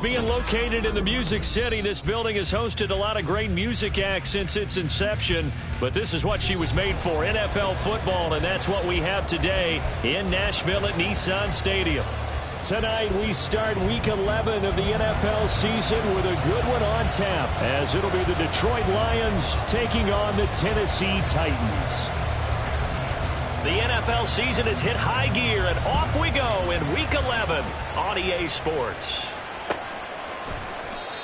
Being located in the Music City, this building has hosted a lot of great music acts since its inception, but this is what she was made for, NFL football, and that's what we have today in Nashville at Nissan Stadium. Tonight we start Week 11 of the NFL season with a good one on tap, as it'll be the Detroit Lions taking on the Tennessee Titans. The NFL season has hit high gear, and off we go in Week 11 on EA Sports.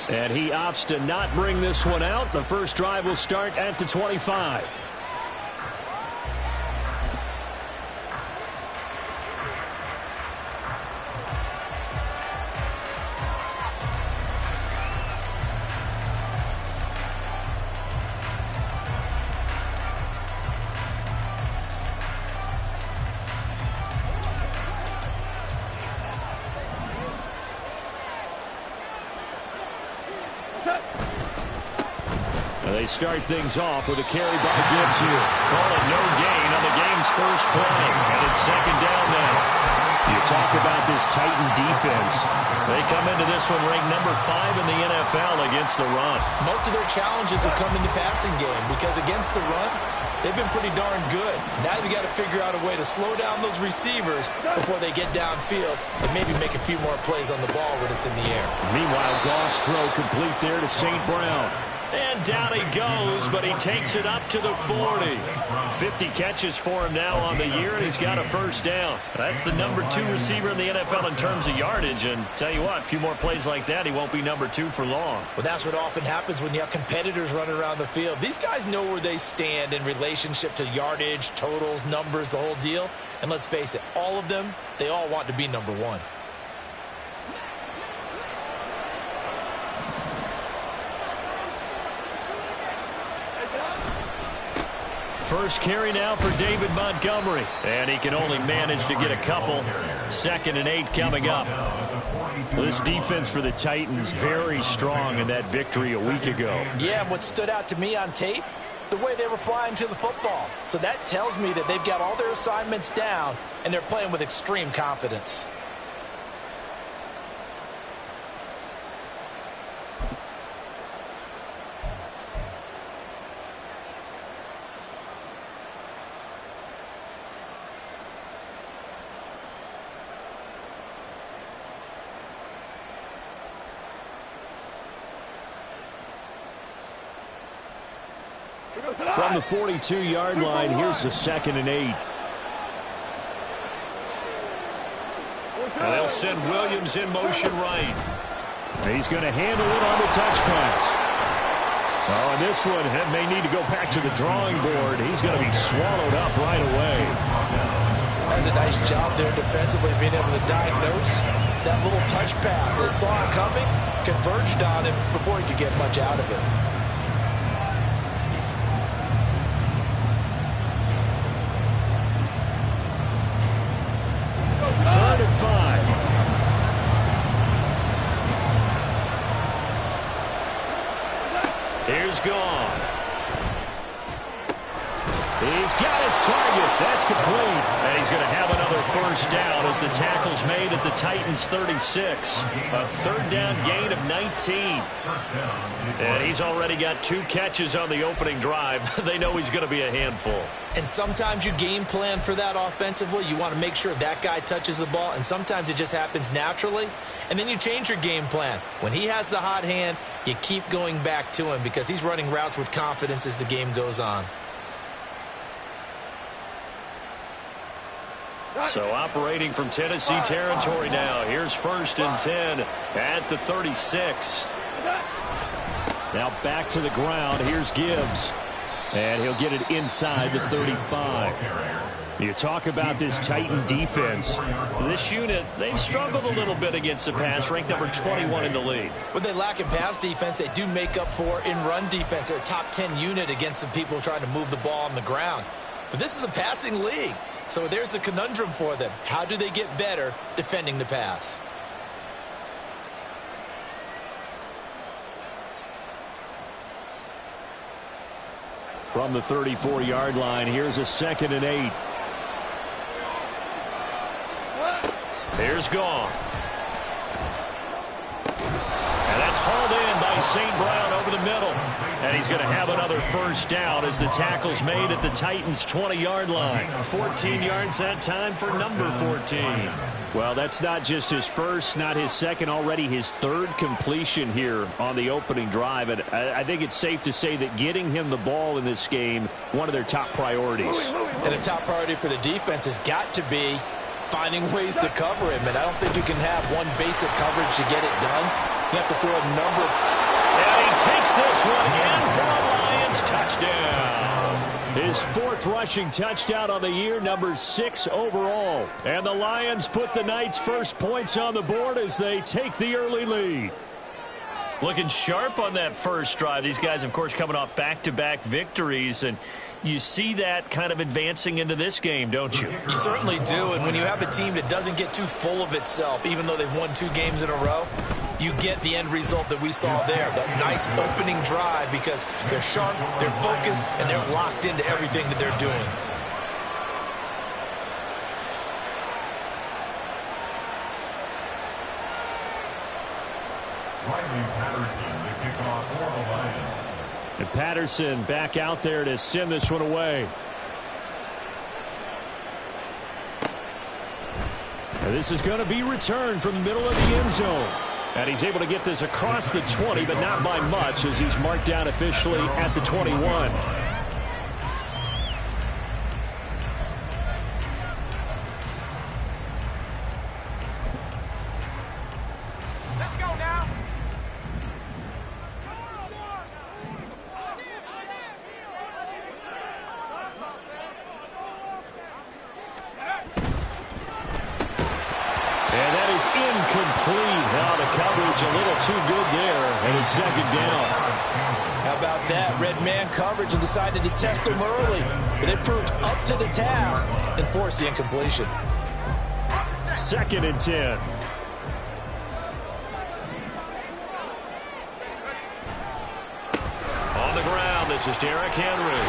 And he opts to not bring this one out. The first drive will start at the 25. They start things off with a carry by Gibbs here. Call it no gain on the game's first play. And it's second down now. You talk about this Titan defense. They come into this one ranked number 5 in the NFL against the run. Most of their challenges have come in the passing game because against the run, they've been pretty darn good. Now you got to figure out a way to slow down those receivers before they get downfield and maybe make a few more plays on the ball when it's in the air. Meanwhile, Goff's throw complete there to St. Brown. And down he goes, but he takes it up to the 40. 50 catches for him now on the year, and he's got a first down. That's the number 2 receiver in the NFL in terms of yardage. And tell you what, a few more plays like that, he won't be number 2 for long. Well, that's what often happens when you have competitors running around the field. These guys know where they stand in relationship to yardage, totals, numbers, the whole deal. And let's face it, all of them, they all want to be number 1. First carry now for David Montgomery. And he can only manage to get a couple. 2nd and 8 coming up. This defense for the Titans, very strong in that victory a week ago. Yeah, what stood out to me on tape, the way they were flying to the football. So that tells me that they've got all their assignments down, and they're playing with extreme confidence. From the 42-yard line, here's the 2nd and 8. And they'll send Williams in motion right. He's going to handle it on the touch pass. Oh, and this one may need to go back to the drawing board. He's going to be swallowed up right away. That's a nice job there defensively, being able to diagnose that little touch pass. They saw it coming, converged on him before he could get much out of it. 3rd and 5. Here's Goff. He's got his target. That's complete. And he's going to have another first down as the tackle's made at the Titans' 36. A 3rd down gain of 19. And he's already got 2 catches on the opening drive. They know he's going to be a handful. And sometimes you game plan for that offensively. You want to make sure that guy touches the ball, and sometimes it just happens naturally. And then you change your game plan. When he has the hot hand, you keep going back to him because he's running routes with confidence as the game goes on. So operating from Tennessee territory now. Here's 1st and 10 at the 36. Now back to the ground. Here's Gibbs. And he'll get it inside the 35. You talk about this Titan defense. This unit, they've struggled a little bit against the pass, ranked number 21 in the league. When they lack in pass defense, they do make up for in run defense. They're a top 10 unit against the people trying to move the ball on the ground. But this is a passing league. So there's a conundrum for them. How do they get better defending the pass? From the 34-yard line, here's a 2nd and 8. Here's Goff. St. Brown over the middle. And he's going to have another first down as the tackle's made at the Titans' 20-yard line. 14 yards that time for number 14. Well, that's not just his first, not his second, already his third completion here on the opening drive. And I think it's safe to say that getting him the ball in this game, one of their top priorities. And a top priority for the defense has got to be finding ways to cover him. And I don't think you can have one basic coverage to get it done. You have to throw a number. And he takes this one in for a Lions touchdown. His fourth rushing touchdown on the year, number 6 overall. And the Lions put the Knights' first points on the board as they take the early lead. Looking sharp on that first drive. These guys, of course, coming off back-to-back victories, and you see that kind of advancing into this game, don't you? You certainly do, and when you have a team that doesn't get too full of itself, even though they've won 2 games in a row, you get the end result that we saw there, that nice opening drive, because they're sharp, they're focused, and they're locked into everything that they're doing. And Patterson back out there to send this one away. And this is going to be returned from the middle of the end zone. And he's able to get this across the 20, but not by much, as he's marked down officially at the 21. A little too good there, and it's second down. How about that? Red man coverage and decided to test him early. But it proved up to the task and forced the incompletion. 2nd and 10. On the ground, this is Derrick Henry.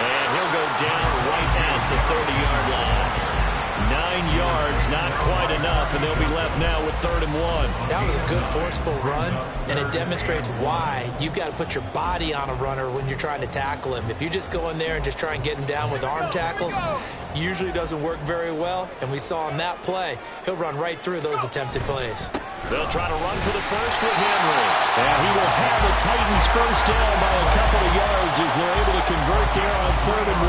And he'll go down right at the 30-yard line. 9 yards, not quite enough, and they'll be left now with 3rd and 1. That was a good forceful run, and it demonstrates why you've got to put your body on a runner when you're trying to tackle him. If you just go in there and just try and get him down with arm tackles, usually doesn't work very well, and we saw on that play, he'll run right through those attempted plays. They'll try to run for the first with Henry. And he will have the Titans first down by a couple of yards as they're able to convert there on 3rd and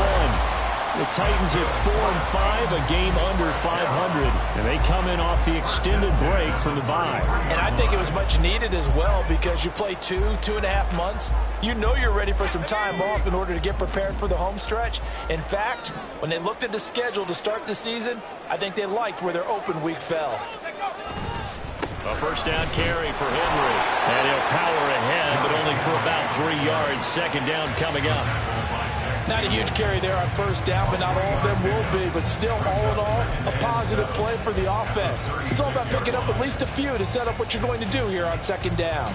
1. The Titans at 4-5, a game under 500, and they come in off the extended break from the bye. And I think it was much needed as well, because you play 2.5 months. You know you're ready for some time off in order to get prepared for the home stretch. In fact, when they looked at the schedule to start the season, I think they liked where their open week fell. A first down carry for Henry, and he'll power ahead, but only for about 3 yards. Second down coming up. Not a huge carry there on first down, but not all of them will be. But still, all in all, a positive play for the offense. It's all about picking up at least a few to set up what you're going to do here on 2nd down.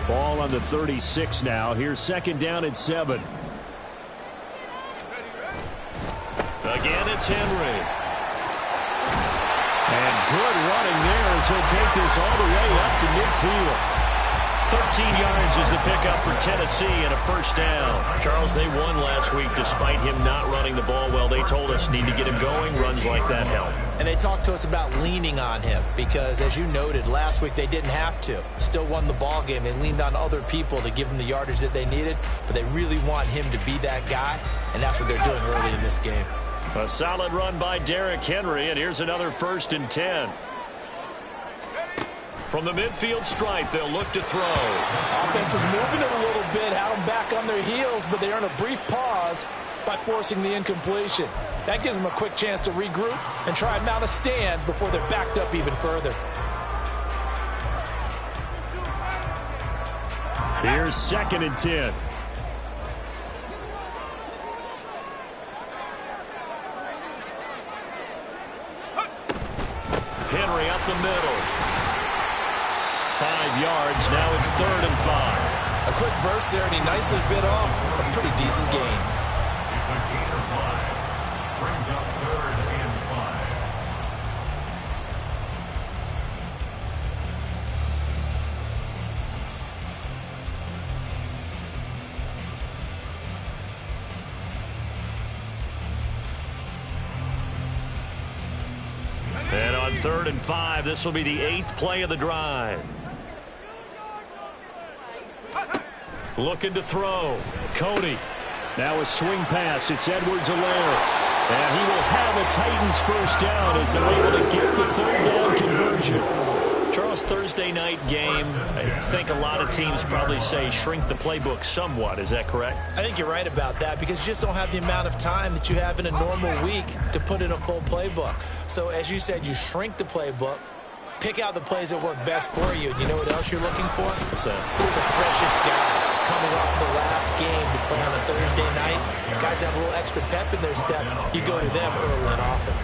Ball on the 36 now. Here's 2nd down and 7. Again, it's Henry. And good running there as he'll take this all the way up to midfield. 13 yards is the pickup for Tennessee and a first down. Charles, they won last week despite him not running the ball well. They told us need to get him going. Runs like that help. And they talked to us about leaning on him because, as you noted, last week they didn't have to. Still won the ball game. They leaned on other people to give them the yardage that they needed, but they really want him to be that guy, and that's what they're doing early in this game. A solid run by Derrick Henry, and here's another 1st and 10. From the midfield stripe, they'll look to throw. Offense was moving it a little bit, had them back on their heels, but they earn a brief pause by forcing the incompletion. That gives them a quick chance to regroup and try and mount a stand before they're backed up even further. Here's 2nd and 10. Henry up the middle. 5 yards. Now it's 3rd and 5. A quick burst there, and he nicely bit off a pretty decent gain. It's a gain of 5. Brings up 3rd and 5. And on 3rd and 5, this will be the 8th play of the drive. Looking to throw. Cody. Now a swing pass. It's Edwards-Helaire. And he will have a Titans first down as they're able to get the 3rd down conversion. Charles, Thursday night game, I think a lot of teams probably say shrink the playbook somewhat. Is that correct? I think you're right about that because you just don't have the amount of time that you have in a normal week to put in a full playbook. So as you said, you shrink the playbook, pick out the plays that work best for you. And you know what else you're looking for? What's that? The freshest guys coming off the last game to play on a Thursday night. Guys have a little extra pep in their step. You go to them early and often.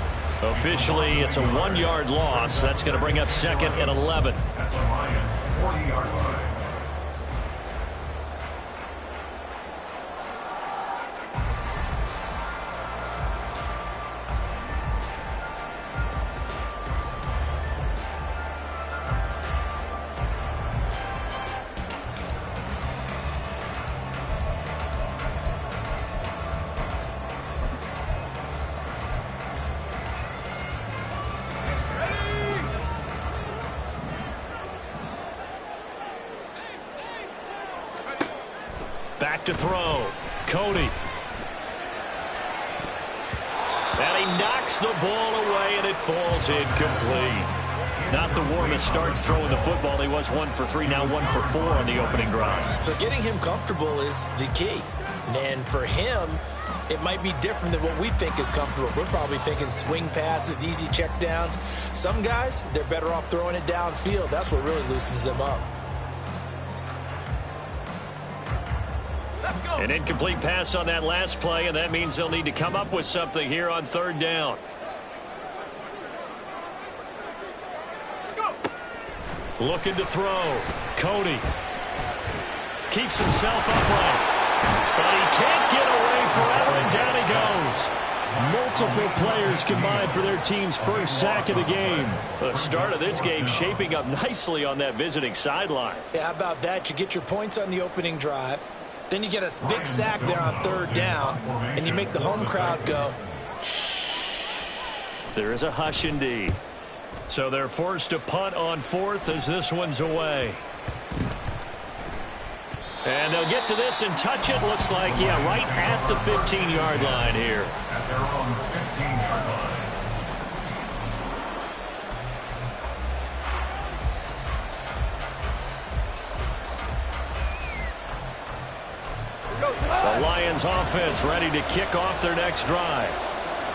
Officially, it's a 1-yard loss. That's going to bring up 2nd and 11. At the Lions' 40-yard line. Back to throw. Cody. And he knocks the ball away, and it falls incomplete. Not the warmest starts throwing the football. He was 1 for 3, now 1 for 4 on the opening drive. So getting him comfortable is the key. And for him, it might be different than what we think is comfortable. We're probably thinking swing passes, easy checkdowns. Some guys, they're better off throwing it downfield. That's what really loosens them up. An incomplete pass on that last play, and that means they'll need to come up with something here on 3rd down. Looking to throw. Cody. Keeps himself upright. But he can't get away forever, and down he goes. Multiple players combined for their team's first sack of the game. The start of this game shaping up nicely on that visiting sideline. Yeah, how about that? You get your points on the opening drive. Then you get a big sack there on 3rd down, and you make the home crowd go. There is a hush indeed. So they're forced to punt on 4th as this one's away. And they'll get to this and touch it. Looks like, yeah, right at the 15-yard line here. At their own 15-yard line. The Lions offense ready to kick off their next drive.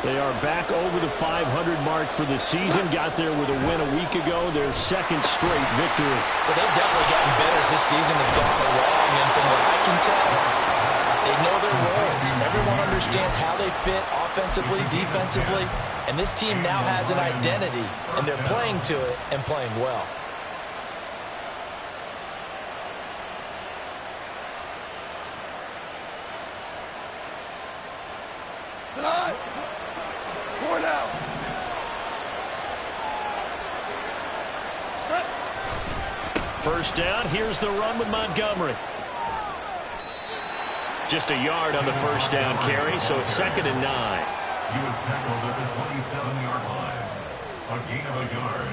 They are back over the 500 mark for the season. Got there with a win a week ago. Their 2nd straight victory. Well, they've definitely gotten better as this season has gone along. And from what I can tell, they know their roles. Everyone understands how they fit offensively, defensively. And this team now has an identity, and they're playing to it and playing well. First down, here's the run with Montgomery. Just a yard on the first down carry, so it's 2nd and 9. He was tackled at the 27-yard line. A gain of a yard.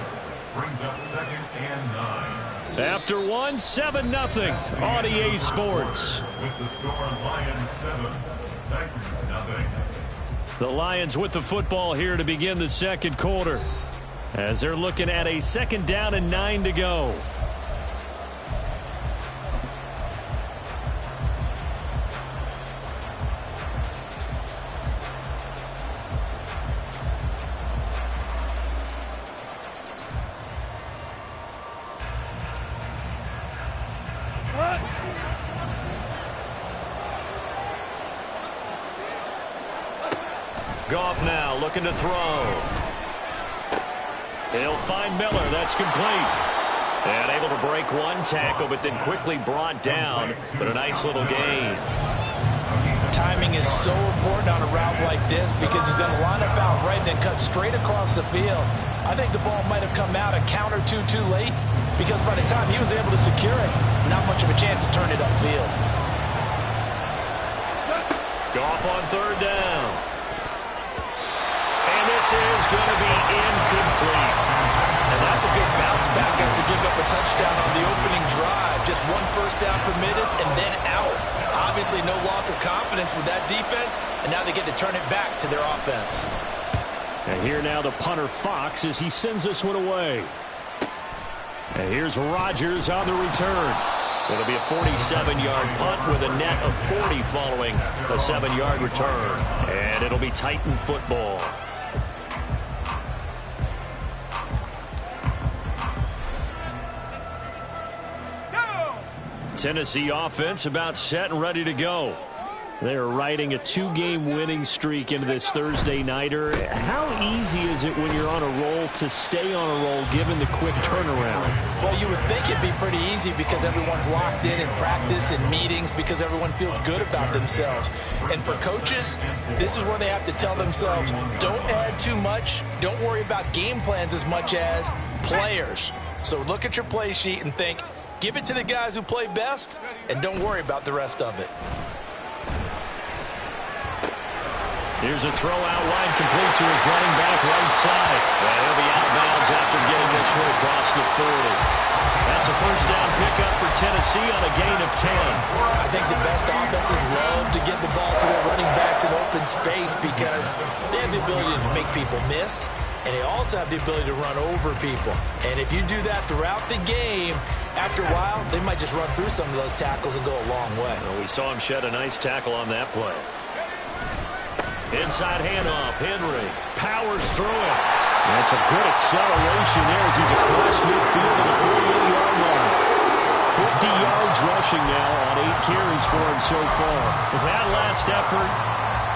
Brings up 2nd and 9. After 1, 7-0 on EA Sports. With the score, Lions 7, Titans nothing. The Lions with the football here to begin the 2nd quarter, as they're looking at a 2nd down and 9 to go. Goff now looking to throw. He'll find Miller. That's complete. And able to break one tackle, but then quickly brought down. But a nice little gain. Timing is so important on a route like this because he's going to line up out right and then cut straight across the field. I think the ball might have come out a count or two too late because by the time he was able to secure it, not much of a chance to turn it upfield. Goff on third down. And this is going to be incomplete. And that's a good bounce back after giving up a touchdown on the opening drive. Just one first down permitted and then out. Obviously no loss of confidence with that defense, and now they get to turn it back to their offense. And here now the punter Fox as he sends this one away. And here's Rodgers on the return. It'll be a 47-yard punt with a net of 40 following a 7-yard return. And it'll be Titan football. Tennessee offense about set and ready to go. They're riding a 2-game winning streak into this Thursday nighter. How easy is it when you're on a roll to stay on a roll given the quick turnaround? Well, you would think it'd be pretty easy because everyone's locked in practice and meetings because everyone feels good about themselves. And for coaches, this is where they have to tell themselves, don't add too much, don't worry about game plans as much as players. So look at your play sheet and think, give it to the guys who play best, and don't worry about the rest of it. Here's a throw out wide, complete to his running back right side. And he'll be out of bounds after getting this one across the 40. That's a first down pickup for Tennessee on a gain of 10. I think the best offenses love to get the ball to their running backs in open space because they have the ability to make people miss, and they also have the ability to run over people. And if you do that throughout the game, after a while, they might just run through some of those tackles and go a long way. Well, we saw him shed a nice tackle on that play. Inside handoff, Henry powers through it. That's a good acceleration there as he's across midfield to the 48-yard line. 50 yards rushing now on 8 carries for him so far. With that last effort,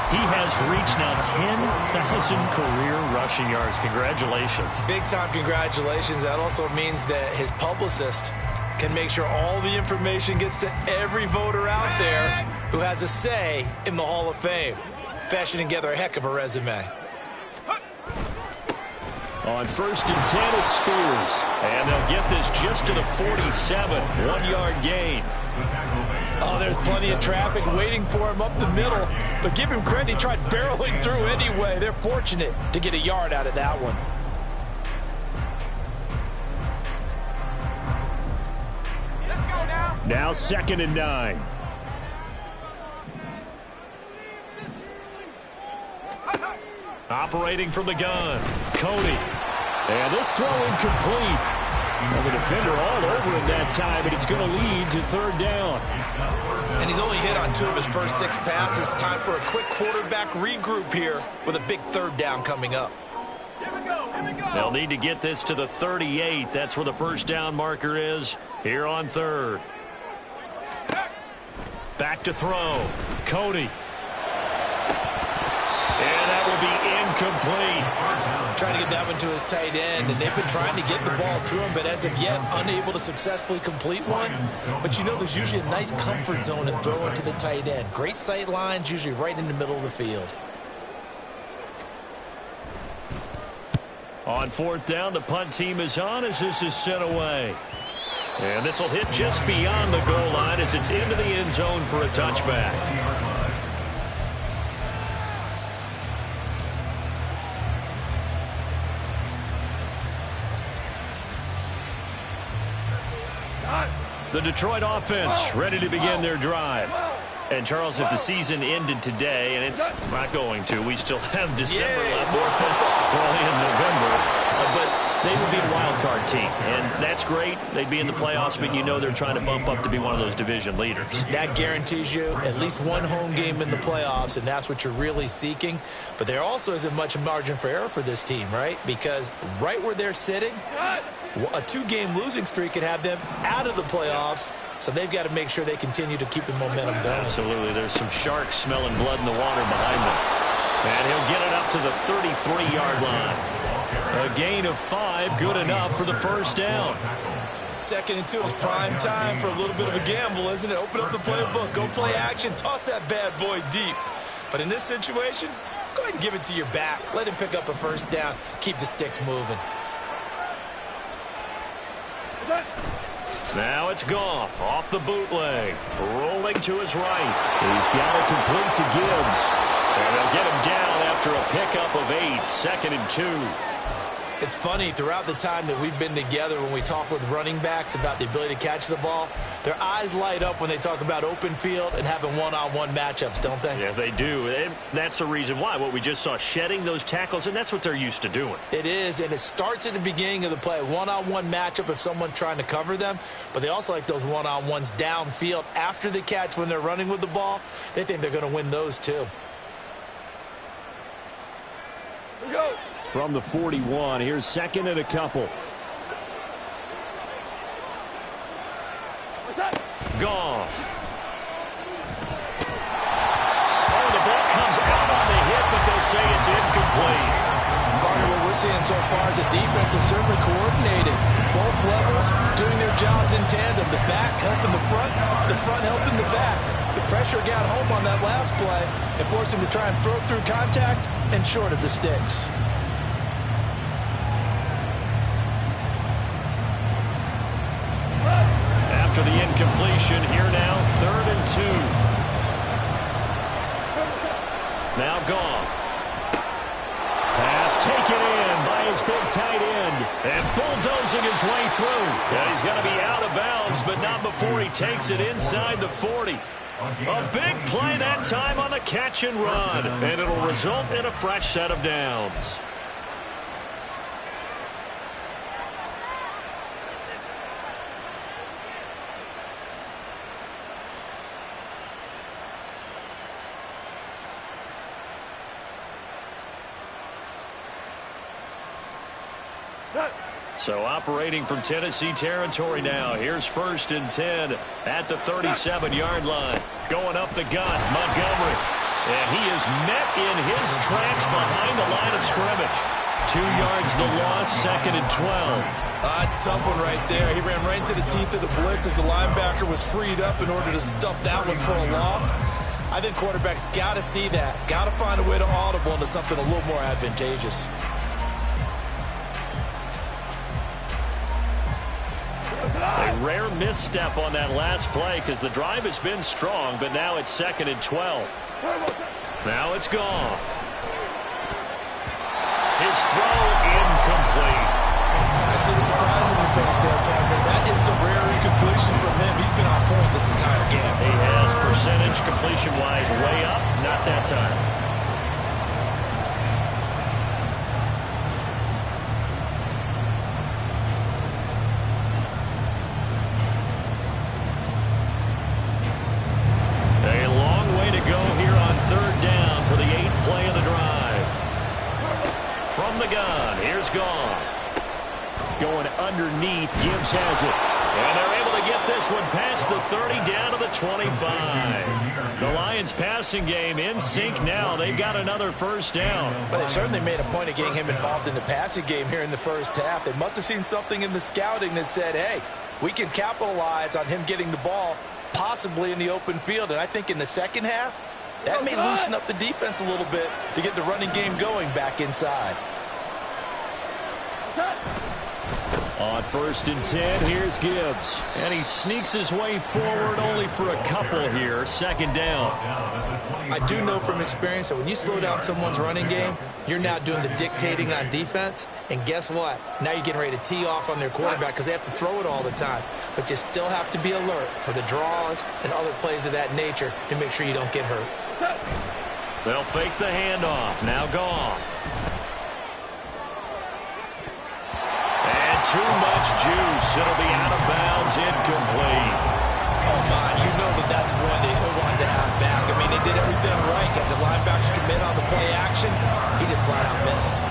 he has reached now 10,000 career rushing yards. Congratulations. Big-time congratulations. That also means that his publicist can make sure all the information gets to every voter out there who has a say in the Hall of Fame. Fashioning together a heck of a resume. On 1st and 10, it's Spears. And they'll get this just to the 47. 1-yard gain. Oh, there's plenty of traffic waiting for him up the middle. But give him credit, he tried barreling through anyway. They're fortunate to get a yard out of that one. Let's go now. Now 2nd and 9. Operating from the gun, Cody. And this throw incomplete. And the defender all over him that time, but it's going to lead to 3rd down. And he's only hit on 2 of his first 6 passes. Time for a quick quarterback regroup here with a big 3rd down coming up. They'll need to get this to the 38. That's where the first down marker is here on 3rd. Back to throw, Cody. And that will be incomplete. Trying to get that one to his tight end, and they've been trying to get the ball to him, but as of yet, unable to successfully complete one. But you know there's usually a nice comfort zone in throwing to the tight end. Great sight lines, usually right in the middle of the field. On 4th down, the punt team is on as this is sent away. And this will hit just beyond the goal line as it's into the end zone for a touchback. The Detroit offense ready to begin their drive. And, Charles, if the season ended today, and it's not going to, we still have December left. Early in November. But they would be a wild card team. And that's great. They'd be in the playoffs, but you know they're trying to bump up to be one of those division leaders. That guarantees you at least one home game in the playoffs, and that's what you're really seeking. But there also isn't much margin for error for this team, right? Because right where they're sitting, a 2-game losing streak could have them out of the playoffs, so they've got to make sure they continue to keep the momentum going. Absolutely. There's some sharks smelling blood in the water behind them. And he'll get it up to the 33-yard line. A gain of 5, good enough for the first down. 2nd and 2 is prime time for a little bit of a gamble, isn't it? Open up the playbook, go play action, toss that bad boy deep. But in this situation, go ahead and give it to your back. Let him pick up a first down. Keep the sticks moving. Now it's Goff off the bootleg, rolling to his right. He's got it complete to Gibbs. And they'll get him down after a pickup of 8, 2nd and 2. It's funny, throughout the time that we've been together, when we talk with running backs about the ability to catch the ball, their eyes light up when they talk about open field and having one-on-one matchups, don't they? Yeah, they do. And that's the reason why. What we just saw, shedding those tackles, and that's what they're used to doing. It is, and it starts at the beginning of the play. One-on-one matchup if someone's trying to cover them, but they also like those one-on-ones downfield after the catch when they're running with the ball. They think they're going to win those too. Here we go. From the 41, here's 2nd and a couple. Goff. Oh, the ball comes out on the hit, but they'll say it's incomplete. Partner, what we're seeing so far is the defense is certainly coordinated. Both levels doing their jobs in tandem. The back helping the front helping the back. The pressure got home on that last play and forced him to try and throw through contact and short of the sticks. After the incompletion, here now, 3rd and 2. Now Goff. Pass taken in by his big tight end. And bulldozing his way through. And he's going to be out of bounds, but not before he takes it inside the 40. A big play that time on the catch and run. And it'll result in a fresh set of downs. So operating from Tennessee territory now. Here's 1st and 10 at the 37-yard line. Going up the gut, Montgomery. And he is met in his tracks behind the line of scrimmage. 2 yards the loss, 2nd and 12. It's a tough one right there. He ran right into the teeth of the blitz as the linebacker was freed up in order to stuff that one for a loss. I think quarterbacks got to see that. Got to find a way to audible into something a little more advantageous. A rare misstep on that last play because the drive has been strong, but now it's 2nd and 12. Now it's Goff. His throw incomplete. I see the surprise in your face there, partner. That is a rare incompletion from him. He's been on point this entire game. He has percentage completion-wise way up, not that time. Going underneath, Gibbs has it. And they're able to get this one past the 30 down to the 25. The Lions passing game in sync now. They've got another first down. But they certainly made a point of getting him involved in the passing game here in the first half. They must have seen something in the scouting that said, hey, we can capitalize on him getting the ball possibly in the open field. And I think in the second half, that may loosen up the defense a little bit to get the running game going back inside. On 1st and 10, here's Gibbs. And he sneaks his way forward only for a couple here. 2nd down. I do know from experience that when you slow down someone's running game, you're now doing the dictating on defense. And guess what? Now you're getting ready to tee off on their quarterback because they have to throw it all the time. But you still have to be alert for the draws and other plays of that nature to make sure you don't get hurt. They'll fake the handoff. Now Goff. Too much juice. It'll be out of bounds, incomplete. Oh, my, you know that's one they so wanted to have back. I mean, they did everything right. Got the linebackers commit on the play action. He just flat out missed.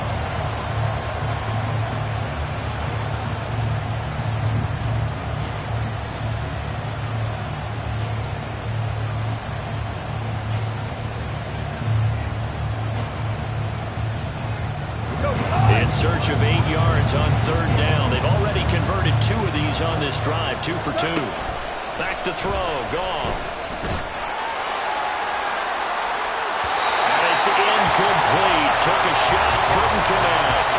In search of 8 yards on third down. They've already converted 2 of these on this drive, 2 for 2. Back to throw, Goff. And it's incomplete. Took a shot, couldn't connect.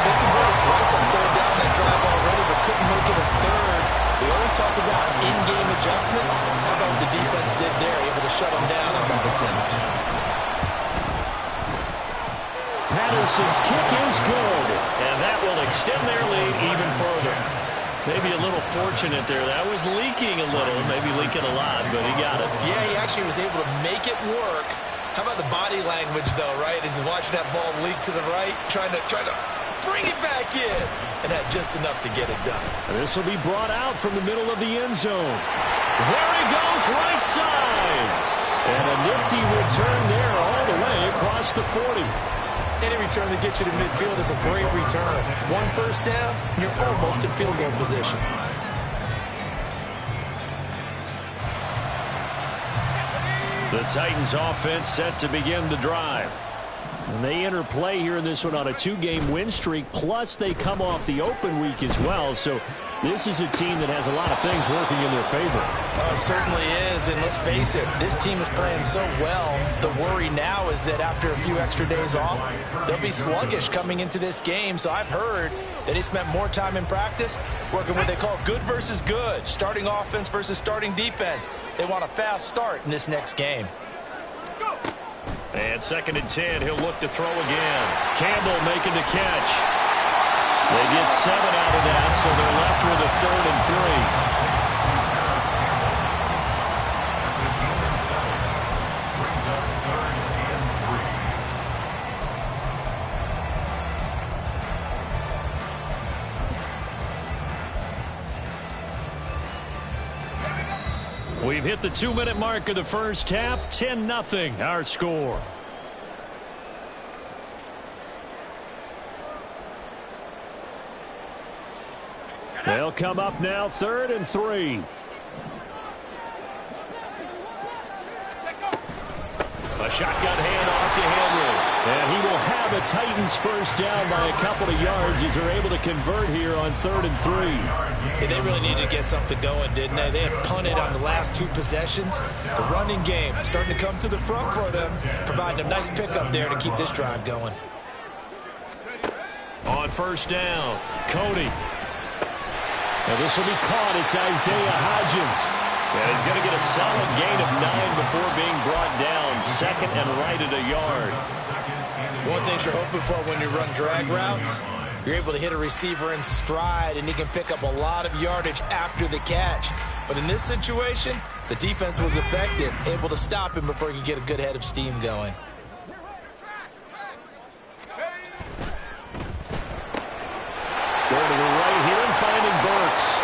They converted twice on third down that drive already, but couldn't make it a third. We always talk about in-game adjustments. How about what the defense did there, able to shut them down on that attempt. Patterson's kick is good, and that will extend their lead even further. Maybe a little fortunate there. That was leaking a little, maybe leaking a lot, but he got it. Yeah, he actually was able to make it work. How about the body language, though, right? As he's watching that ball leak to the right, trying to bring it back in, and had just enough to get it done. This will be brought out from the middle of the end zone. There he goes, right side. And a nifty return there all the way across the 40. Any return that gets you to midfield is a great return. 1 first down, you're almost in field goal position. The Titans offense set to begin the drive. And they enter play here in this one on a 2-game win streak, plus they come off the open week as well. So this is a team that has a lot of things working in their favor. Oh, it certainly is, and let's face it, this team is playing so well. The worry now is that after a few extra days off, they'll be sluggish coming into this game. So I've heard that they spent more time in practice working what they call good versus good, starting offense versus starting defense. They want a fast start in this next game. And 2nd and 10, he'll look to throw again. Campbell making the catch. They get 7 out of that, so they're left with a 3rd and 3. We've hit the 2-minute mark of the first half. 10-0 our score. They'll come up now, 3rd and 3. A shotgun handoff to Henry. And he will have a Titans first down by a couple of yards as they're able to convert here on 3rd and 3. Yeah, they really needed to get something going, didn't they? They had punted on the last 2 possessions. The running game starting to come to the front for them, providing a nice pickup there to keep this drive going. On first down, Cody. And this will be caught. It's Isaiah Hodgins. And he's going to get a solid gain of 9 before being brought down. 2nd and right at a yard. One thing you're hoping for when you run drag routes, you're able to hit a receiver in stride, and he can pick up a lot of yardage after the catch. But in this situation, the defense was effective, able to stop him before he could get a good head of steam going. Going to the right here and finding Burks.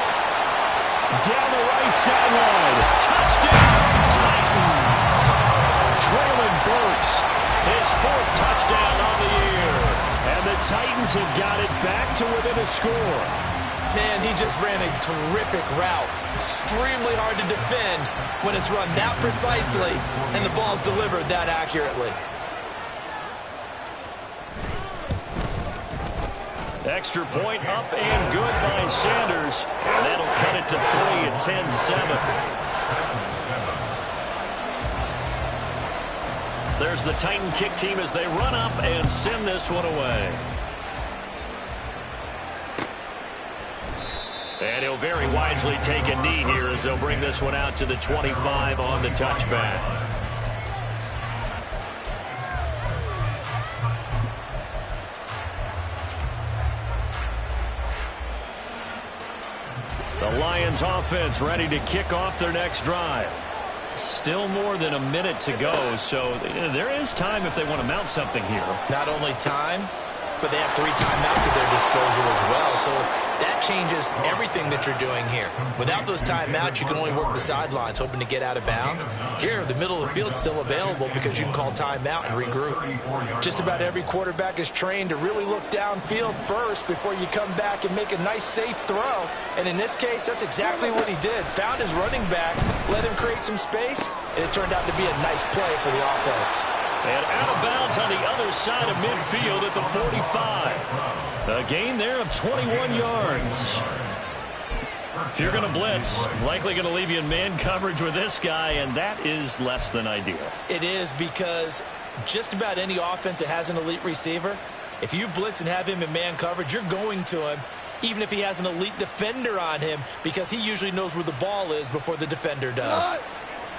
Down the right sideline. Touchdown, Titans. Traylon Burks, his 4th touchdown on the year. And the Titans have got it back to within a score. Man, he just ran a terrific route. Extremely hard to defend when it's run that precisely and the ball's delivered that accurately. Extra point up and good by Sanders. And that'll cut it to 3 at 10-7. There's the Titan kick team as they run up and send this one away. And he'll very wisely take a knee here as they'll bring this one out to the 25 on the touchback. The Lions offense ready to kick off their next drive. Still more than a minute to go, so there is time if they want to mount something here. Not only time, but they have 3 timeouts at their disposal as well, so that changes everything that you're doing here. Without those timeouts, you can only work the sidelines, hoping to get out of bounds. Here, the middle of the field's still available because you can call timeout and regroup. Just about every quarterback is trained to really look downfield first before you come back and make a nice, safe throw. And in this case, that's exactly what he did. Found his running back, let him create some space, and it turned out to be a nice play for the offense. And out of bounds on the other near side of midfield at the 45. A gain there of 21 yards. If you're going to blitz, likely going to leave you in man coverage with this guy, and that is less than ideal. It is, because just about any offense that has an elite receiver, if you blitz and have him in man coverage, you're going to him, even if he has an elite defender on him, because he usually knows where the ball is before the defender does.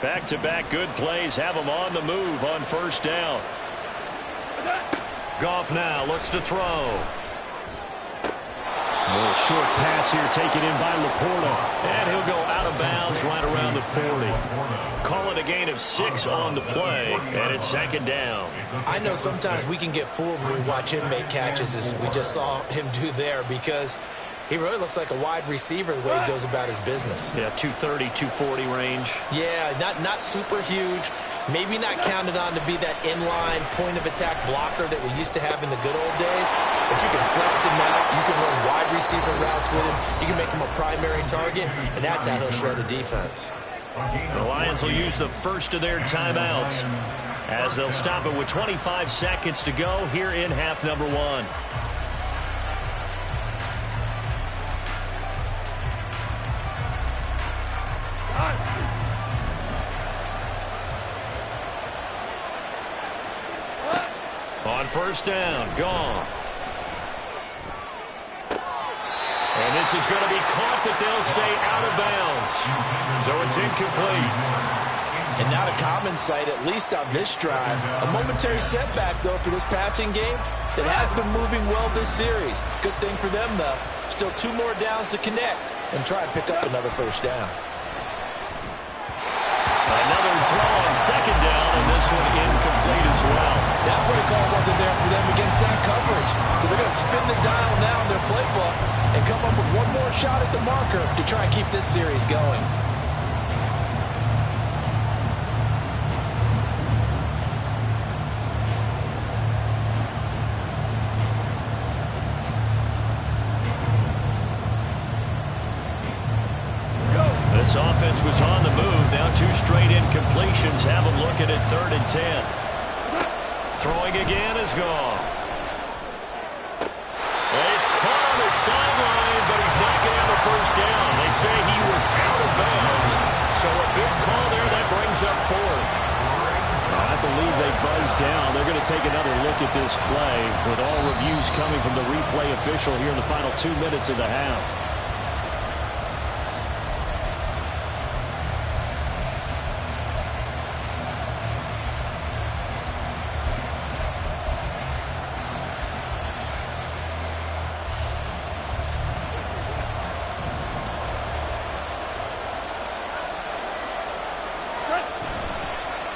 Back-to-back good plays have him on the move on first down. Goff now looks to throw. A little short pass here taken in by Laporta. And he'll go out of bounds right around the 40. Call it a gain of 6 on the play, and it's second down. I know sometimes we can get fooled when we watch him make catches, as we just saw him do there, because he really looks like a wide receiver the way he goes about his business. Yeah, 230, 240 range. Yeah, not super huge. Maybe not counted on to be that inline point-of-attack blocker that we used to have in the good old days. But you can flex him out. You can run wide receiver routes with him. You can make him a primary target, and that's how he'll shred a defense. The Lions will use the first of their timeouts as they'll stop it with 25 seconds to go here in half number 1. On first down, Goff. And this is going to be caught, but they'll say out of bounds. So it's incomplete. And not a common sight, at least on this drive. A momentary setback, though, for this passing game that has been moving well this series. Good thing for them, though. Still 2 more downs to connect and try and pick up another first down. Another throw on second down, and this one incomplete as well. That play call wasn't there for them against that coverage. So they're going to spin the dial now in their playbook and come up with one more shot at the marker to try and keep this series going. This offense was on the move. Now 2 straight incompletions have them looking at 3rd and 10. Throwing again is Goff. He's caught on the sideline, but he's not going to have a first down. They say he was out of bounds. So a big call there. That brings up 4th. I believe they buzzed down. They're going to take another look at this play with all reviews coming from the replay official here in the final 2 minutes of the half.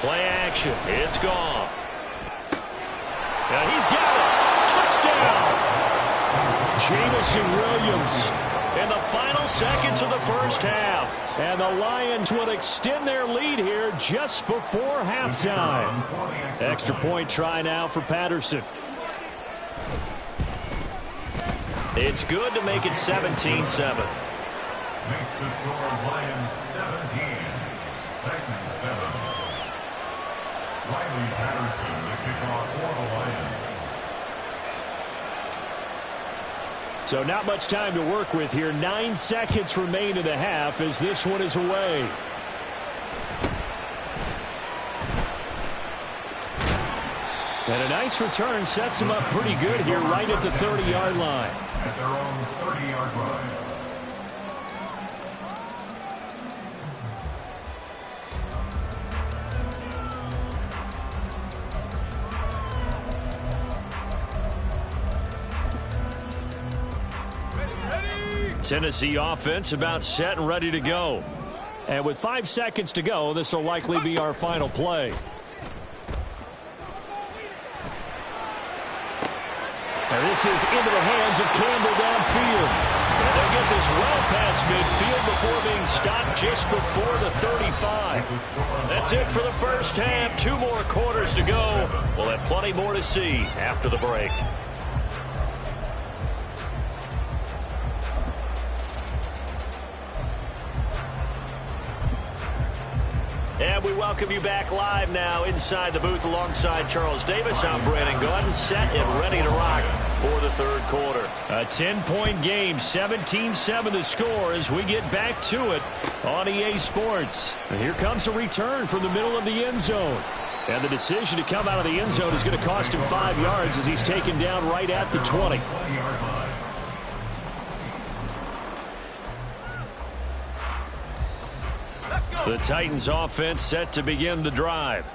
Play action. It's Goff. And he's got it. Touchdown. Jamison Williams in the final seconds of the first half. And the Lions will extend their lead here just before halftime. Extra point try now for Patterson. It's good to make it 17-7. Makes the score Lions 17, Titans 7. Riley Patterson, the kickoff for the Lions. So not much time to work with here. 9 seconds remain in the half as this one is away. And a nice return sets them up pretty good here right at the 30-yard line. At their own 30-yard line. Tennessee offense about set and ready to go. And with 5 seconds to go, this will likely be our final play. And this is into the hands of Campbell downfield. And they'll get this well past midfield before being stopped just before the 35. That's it for the first half. 2 more quarters to go. We'll have plenty more to see after the break. And we welcome you back live now inside the booth alongside Charles Davis. I'm Brandon Gordon, set and ready to rock for the third quarter. A 10-point game, 17-7 the score as we get back to it on EA Sports. And here comes a return from the middle of the end zone. And the decision to come out of the end zone is going to cost him 5 yards as he's taken down right at the 20. The Titans offense set to begin the drive.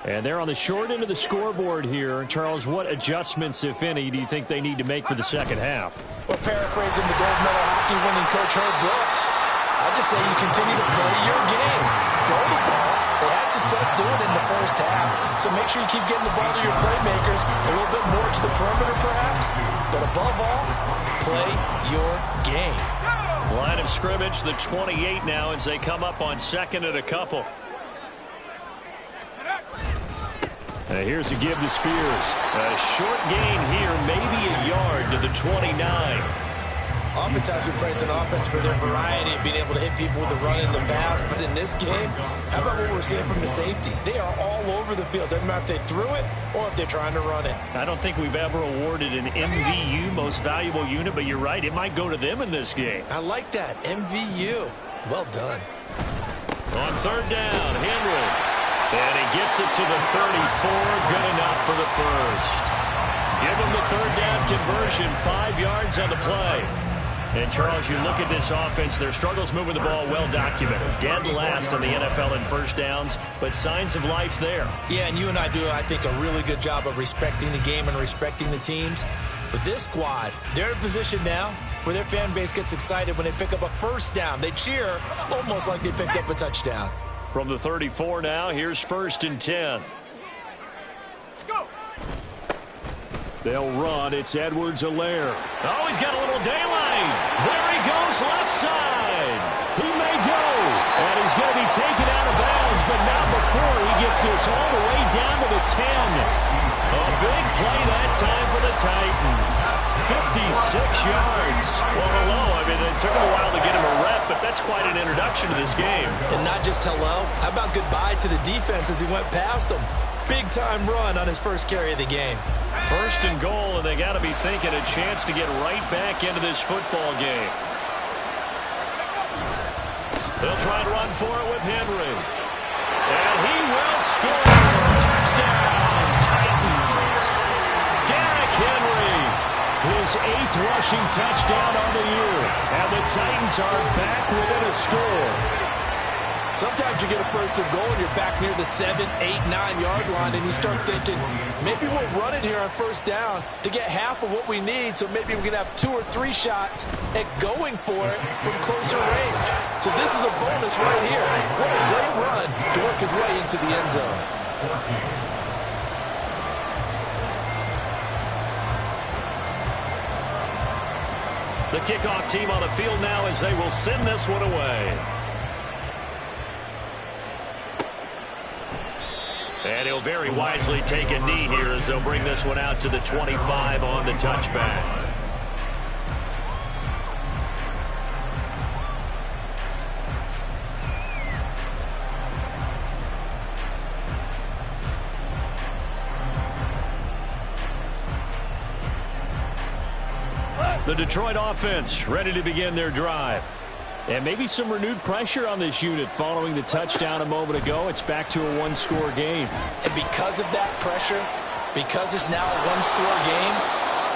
And they're on the short end of the scoreboard here. Charles, what adjustments, if any, do you think they need to make for the second half? Well, paraphrasing the gold medal hockey winning coach Herb Brooks, I just say you continue to play your game. Throw the ball. They had success doing it in the first half. So make sure you keep getting the ball to your playmakers, a little bit more to the perimeter perhaps. But above all, play your game. Line of scrimmage, the 28 now as they come up on second and a couple. Here's a give to Spears. A short gain here, maybe a yard to the 29. Oftentimes we praise an offense for their variety of being able to hit people with the run and the pass. But in this game, how about what we're seeing from the safeties? They are all over the field. Doesn't matter if they threw it or if they're trying to run it. I don't think we've ever awarded an MVU, most valuable unit, but you're right. It might go to them in this game. I like that. MVU. Well done. On third down, Henry. And he gets it to the 34. Good enough for the first. Give him the third down conversion. 5 yards on the play. And, Charles, you look at this offense, their struggles moving the ball well documented. Dead last in the NFL in first downs, but signs of life there. Yeah, and you and I do, I think, a really good job of respecting the game and respecting the teams. But this squad, they're in a position now where their fan base gets excited when they pick up a first down. They cheer almost like they picked up a touchdown. From the 34 now, here's 1st and 10. Let's go. They'll run. It's Edwards-Helaire. Oh, he's got a little daylight. There he goes, left side. He may go. And he's going to be taken out of bounds, but not before he gets this all the way down to the 10. A big play that time for the Titans. 56 yards. Well, hello. I mean, it took him a while to get him a rep, but that's quite an introduction to this game. And not just hello. How about goodbye to the defense as he went past him? Big-time run on his first carry of the game. 1st and goal, and they got to be thinking a chance to get right back into this football game. They'll try to run for it with Henry. And he will score. Touchdown, Titans. Derrick Henry, his 8th rushing touchdown on the year. And the Titans are back within a score. Sometimes you get a first and goal and you're back near the 7, 8, 9-yard line, and you start thinking, maybe we'll run it here on first down to get half of what we need, so maybe we can have 2 or 3 shots at going for it from closer range. So this is a bonus right here. What a great run to work his way into the end zone. The kickoff team on the field now as they will send this one away. And he'll very wisely take a knee here as they'll bring this one out to the 25 on the touchback. The Detroit offense ready to begin their drive. And maybe some renewed pressure on this unit following the touchdown a moment ago. It's back to a one-score game. And because of that pressure, because it's now a one-score game,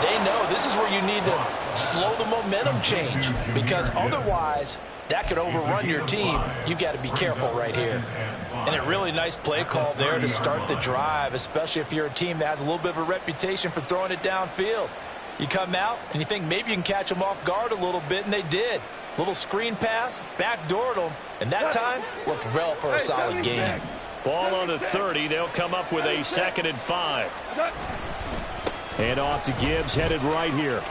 they know this is where you need to slow the momentum change. Because otherwise, that could overrun your team. You've got to be careful right here. And a really nice play call there to start the drive, especially if you're a team that has a little bit of a reputation for throwing it downfield. You come out and you think maybe you can catch them off guard a little bit, and they did. Little screen pass, backdoored them, and that time worked well for a solid gain. Ball on the 30. They'll come up with a 2nd and 5. And off to Gibbs, headed right here.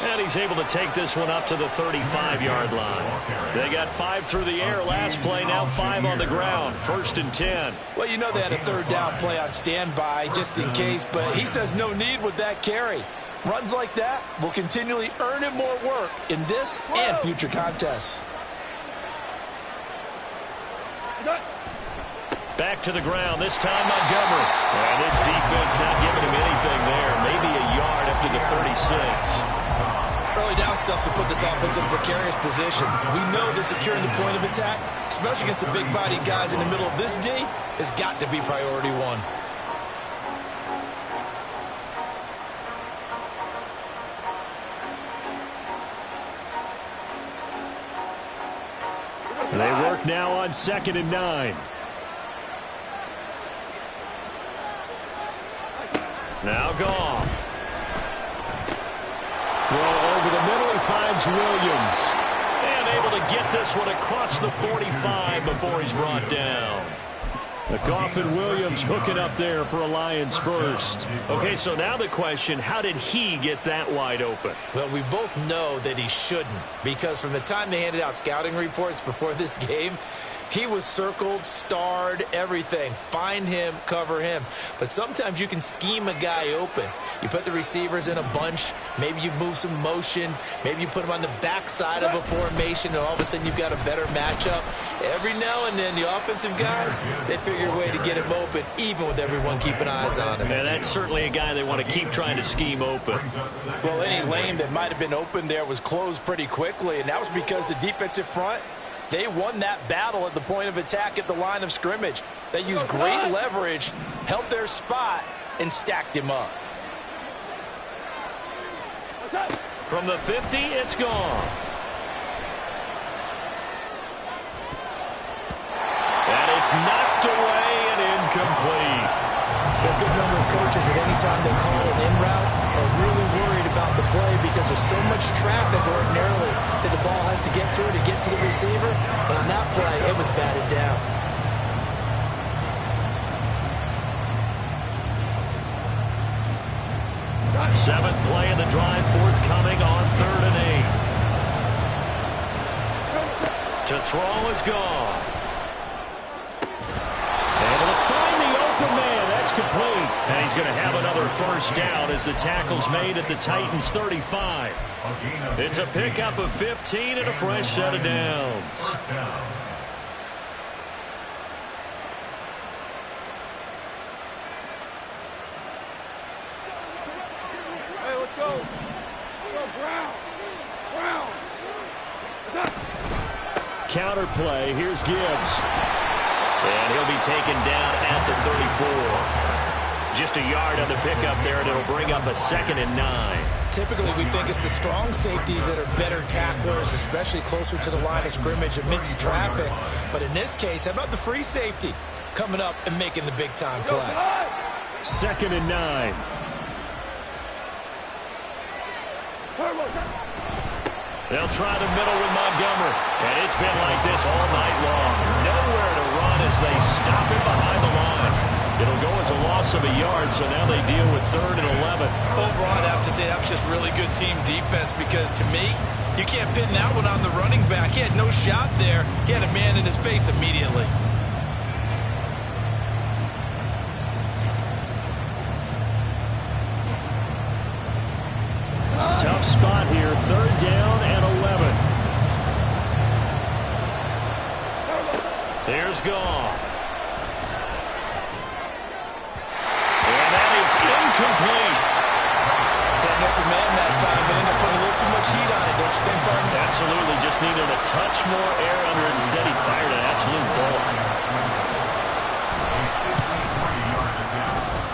And he's able to take this one up to the 35-yard line. They got 5 through the air last play, now 5 on the ground. 1st and 10. Well, you know they had a third down play on standby just in case, but he says no need with that carry. Runs like that will continually earn him more work in this and future contests. Back to the ground, this time Montgomery. And this defense not giving him anything there. Maybe a yard up to the 36. Early down stuff to put this offense in a precarious position. We know that securing the point of attack, especially against the big-bodied guys in the middle of this D, has got to be priority one. They work now on 2nd and 9. Now Goff. Throw over the middle. He finds Williams. And able to get this one across the 45 before he's brought down. The Goff and Williams hooking up there for a Lions first. Okay, so now the question, how did he get that wide open? Well, we both know that he shouldn't, because from the time they handed out scouting reports before this game, he was circled, starred, everything. Find him, cover him. But sometimes you can scheme a guy open. You put the receivers in a bunch. Maybe you move some motion. Maybe you put them on the backside of a formation, and all of a sudden you've got a better matchup. Every now and then, the offensive guys, they figure a way to get him open, even with everyone keeping eyes on him. Yeah, that's certainly a guy they want to keep trying to scheme open. Well, any lane that might have been open there was closed pretty quickly, and that was because the defensive front, they won that battle at the point of attack at the line of scrimmage. They used great leverage, held their spot, and stacked him up. From the 50, it's Goff. And it's knocked away and incomplete. A good number of coaches at any time they call an in route are really worried about the play because there's so much traffic ordinarily that the ball has to get through to get to the receiver. And on that play, it was batted down. Seventh play of the drive forthcoming on 3rd and 8. To throw is Goff. Able to find the open man. That's complete. And he's going to have another first down as the tackle's made at the Titans' 35. It's a pickup of 15 and a fresh set of downs. First down. Counter play. Here's Gibbs. And he'll be taken down at the 34. Just a yard on the pickup there, and it'll bring up a 2nd and 9. Typically, we think it's the strong safeties that are better tacklers, especially closer to the line of scrimmage amidst traffic. But in this case, how about the free safety coming up and making the big-time play? 2nd and 9. They'll try the middle with Montgomery. And it's been like this all night long. Nowhere to run as they stop him behind the line. It'll go as a loss of a yard, so now they deal with 3rd and 11. Overall, I'd have to say that was just really good team defense because, to me, you can't pin that one on the running back. He had no shot there. He had a man in his face immediately. Tough spot here, 3rd down and 11. Here's Goff. And that is incomplete. Got no command that time, but ended up putting a little too much heat on it, don't you think, partner? Absolutely, just needed a touch more air under it. Instead, he fired an absolute bullet.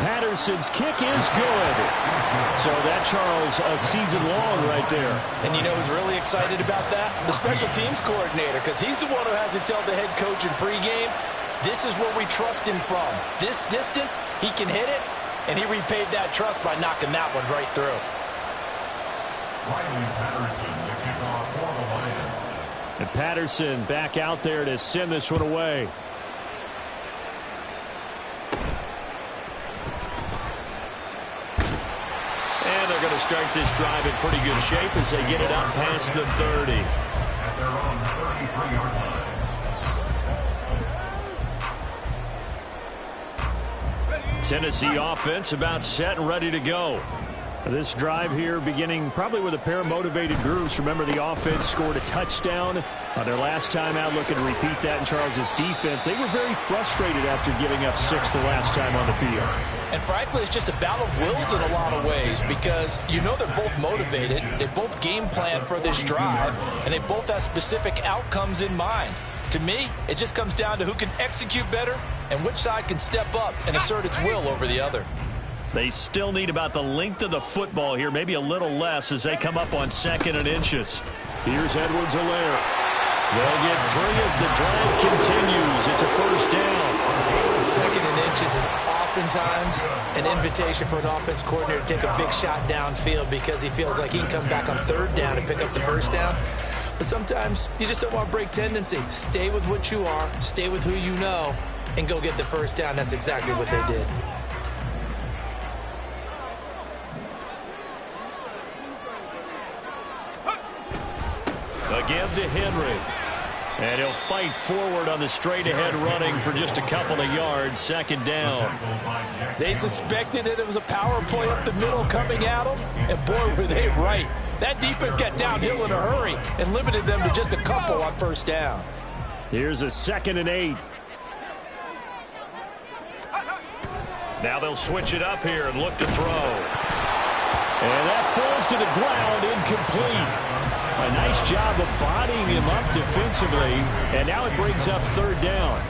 Patterson's kick is good. So that, Charles, a season long right there. And you know who's really excited about that? The special teams coordinator, because he's the one who has to tell the head coach in pregame, this is where we trust him from. This distance, he can hit it, and he repaid that trust by knocking that one right through. Riley Patterson to kick off for the Lions. And Patterson back out there to send this one away. And they're going to start this drive in pretty good shape as they get it up past the 30. At their own 33-yard line. Tennessee offense about set and ready to go. This drive here beginning probably with a pair of motivated groups. Remember, the offense scored a touchdown on their last time out, looking to repeat that in Charles' defense. They were very frustrated after giving up 6 the last time on the field. And frankly, it's just a battle of wills in a lot of ways because you know they're both motivated. They both game plan for this drive, and they both have specific outcomes in mind. To me, it just comes down to who can execute better and which side can step up and assert its will over the other. They still need about the length of the football here, maybe a little less as they come up on 2nd and inches. Here's Edwards-Helaire. They'll get 3 as the drive continues. It's a first down. 2nd and inches is oftentimes an invitation for an offense coordinator to take a big shot downfield because he feels like he can come back on 3rd down and pick up the first down. But sometimes you just don't want to break tendency. Stay with what you are, stay with who you know, and go get the first down. That's exactly what they did. Again to Henry. And he'll fight forward on the straight-ahead running for just a couple of yards. 2nd down. They suspected that it was a power play up the middle coming at them, and boy, were they right. That defense got downhill in a hurry and limited them to just a couple on 1st down. Here's a 2nd and 8. Now they'll switch it up here and look to throw. And that falls to the ground, incomplete. A nice job of bodying him up defensively, and now it brings up 3rd down.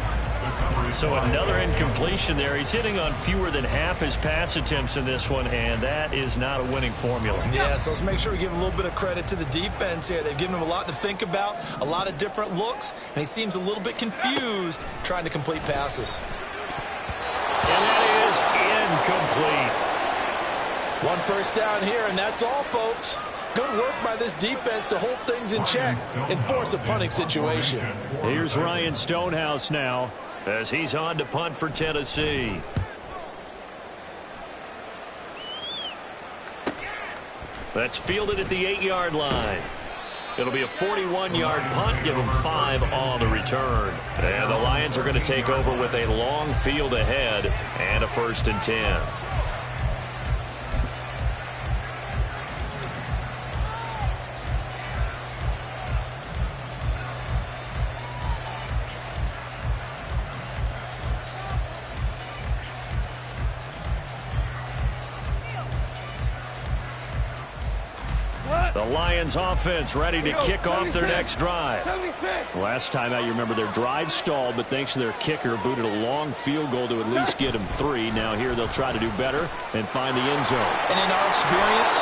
So another incompletion there. He's hitting on fewer than half his pass attempts in this one, and that is not a winning formula. Yeah, so let's make sure we give a little bit of credit to the defense here. They've given him a lot to think about, a lot of different looks, and he seems a little bit confused trying to complete passes. And that is incomplete. 1 first down here, and that's all, folks. Good work by this defense to hold things in check and force a punting situation. Here's Ryan Stonehouse now as he's on to punt for Tennessee. That's fielded at the 8-yard line. It'll be a 41-yard punt, give them 5 on the return. And the Lions are going to take over with a long field ahead and a 1st and 10. The Lions offense ready to kick off their next drive. Last time out, you remember their drive stalled, but thanks to their kicker, booted a long field goal to at least get them 3. Now here they'll try to do better and find the end zone. And in our experience,